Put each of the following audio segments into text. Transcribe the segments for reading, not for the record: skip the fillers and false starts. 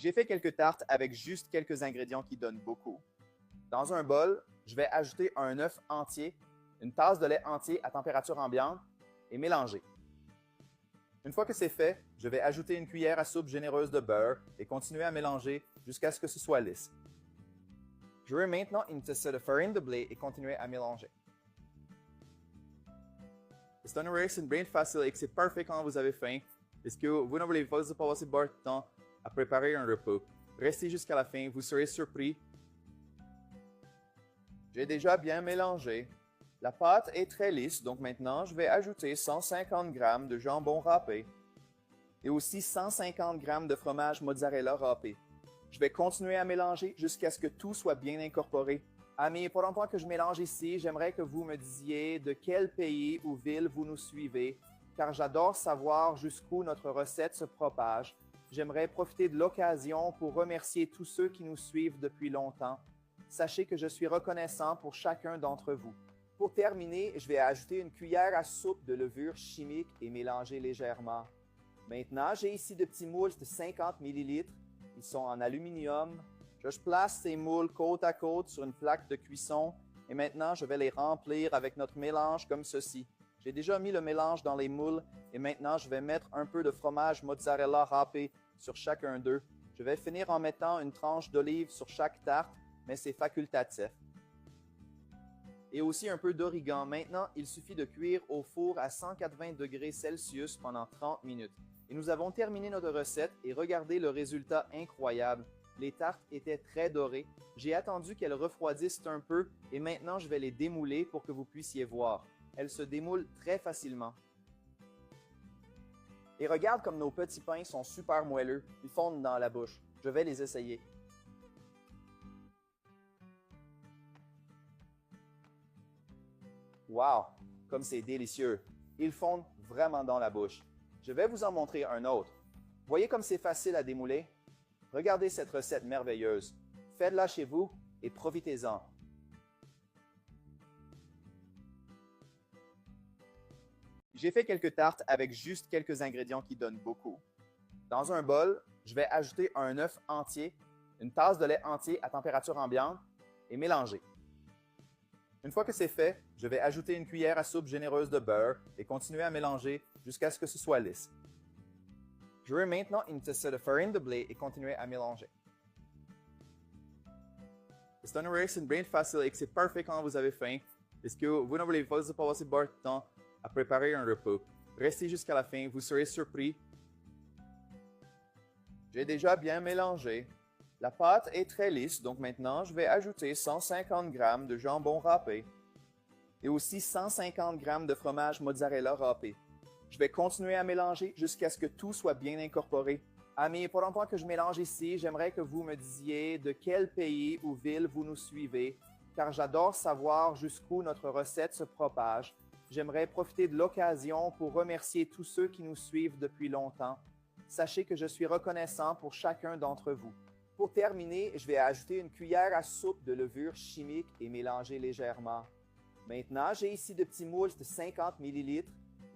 J'ai fait quelques tartes avec juste quelques ingrédients qui donnent beaucoup. Dans un bol, je vais ajouter un œuf entier, une tasse de lait entier à température ambiante et mélanger. Une fois que c'est fait, je vais ajouter une cuillère à soupe généreuse de beurre et continuer à mélanger jusqu'à ce que ce soit lisse. J'aurai maintenant une tasse de farine de blé et continuer à mélanger. C'est un horaire bien facile et que c'est parfait quand vous avez faim, puisque vous ne voulez pas passer beaucoup de temps à préparer un repas. Restez jusqu'à la fin, vous serez surpris. J'ai déjà bien mélangé. La pâte est très lisse, donc maintenant je vais ajouter 150 g de jambon râpé et aussi 150 g de fromage mozzarella râpé. Je vais continuer à mélanger jusqu'à ce que tout soit bien incorporé. Amis, pendant que je mélange ici, j'aimerais que vous me disiez de quel pays ou ville vous nous suivez, car j'adore savoir jusqu'où notre recette se propage. J'aimerais profiter de l'occasion pour remercier tous ceux qui nous suivent depuis longtemps. Sachez que je suis reconnaissant pour chacun d'entre vous. Pour terminer, je vais ajouter une cuillère à soupe de levure chimique et mélanger légèrement. Maintenant, j'ai ici de petits moules de 50 ml. Ils sont en aluminium. Je place ces moules côte à côte sur une plaque de cuisson et maintenant je vais les remplir avec notre mélange comme ceci. J'ai déjà mis le mélange dans les moules et maintenant je vais mettre un peu de fromage mozzarella râpé sur chacun d'eux. Je vais finir en mettant une tranche d'olive sur chaque tarte, mais c'est facultatif. Et aussi un peu d'origan. Maintenant, il suffit de cuire au four à 180 degrés Celsius pendant 30 minutes. Et nous avons terminé notre recette et regardez le résultat incroyable. Les tartes étaient très dorées. J'ai attendu qu'elles refroidissent un peu et maintenant je vais les démouler pour que vous puissiez voir. Elles se démoulent très facilement. Et regarde comme nos petits pains sont super moelleux. Ils fondent dans la bouche. Je vais les essayer. Wow! Comme c'est délicieux. Ils fondent vraiment dans la bouche. Je vais vous en montrer un autre. Voyez comme c'est facile à démouler? Regardez cette recette merveilleuse. Faites-la chez vous et profitez-en. J'ai fait quelques tartes avec juste quelques ingrédients qui donnent beaucoup. Dans un bol, je vais ajouter un œuf entier, une tasse de lait entier à température ambiante et mélanger. Une fois que c'est fait, je vais ajouter une cuillère à soupe généreuse de beurre et continuer à mélanger jusqu'à ce que ce soit lisse. J'aurai maintenant une tasse de farine de blé et continuer à mélanger. C'est un horaire bien facile et que c'est parfait quand vous avez faim, puisque vous ne voulez pas passer beaucoup de temps à préparer un repas. Restez jusqu'à la fin, vous serez surpris. J'ai déjà bien mélangé. La pâte est très lisse, donc maintenant je vais ajouter 150 g de jambon râpé et aussi 150 g de fromage mozzarella râpé. Je vais continuer à mélanger jusqu'à ce que tout soit bien incorporé. Amis, pendant que je mélange ici, j'aimerais que vous me disiez de quel pays ou ville vous nous suivez, car j'adore savoir jusqu'où notre recette se propage. J'aimerais profiter de l'occasion pour remercier tous ceux qui nous suivent depuis longtemps. Sachez que je suis reconnaissant pour chacun d'entre vous. Pour terminer, je vais ajouter une cuillère à soupe de levure chimique et mélanger légèrement. Maintenant, j'ai ici de petits moules de 50 ml.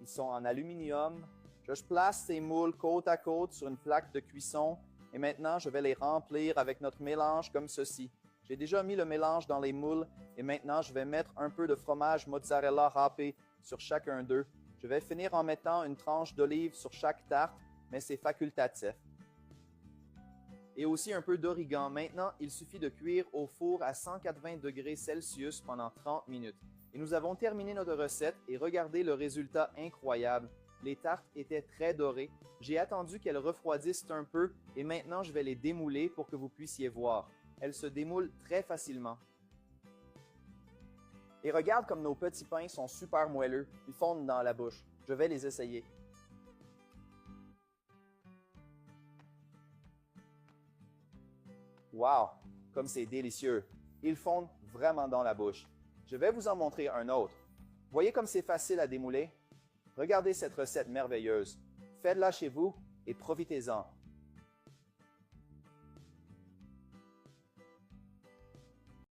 Ils sont en aluminium. Je place ces moules côte à côte sur une plaque de cuisson et maintenant je vais les remplir avec notre mélange comme ceci. J'ai déjà mis le mélange dans les moules et maintenant je vais mettre un peu de fromage mozzarella râpé sur chacun d'eux. Je vais finir en mettant une tranche d'olive sur chaque tarte, mais c'est facultatif. Et aussi un peu d'origan. Maintenant, il suffit de cuire au four à 180 degrés Celsius pendant 30 minutes. Et nous avons terminé notre recette et regardez le résultat incroyable. Les tartes étaient très dorées. J'ai attendu qu'elles refroidissent un peu et maintenant je vais les démouler pour que vous puissiez voir. Elles se démoulent très facilement. Et regarde comme nos petits pains sont super moelleux. Ils fondent dans la bouche. Je vais les essayer. Wow! Comme c'est délicieux. Ils fondent vraiment dans la bouche. Je vais vous en montrer un autre. Voyez comme c'est facile à démouler? Regardez cette recette merveilleuse. Faites-la chez vous et profitez-en.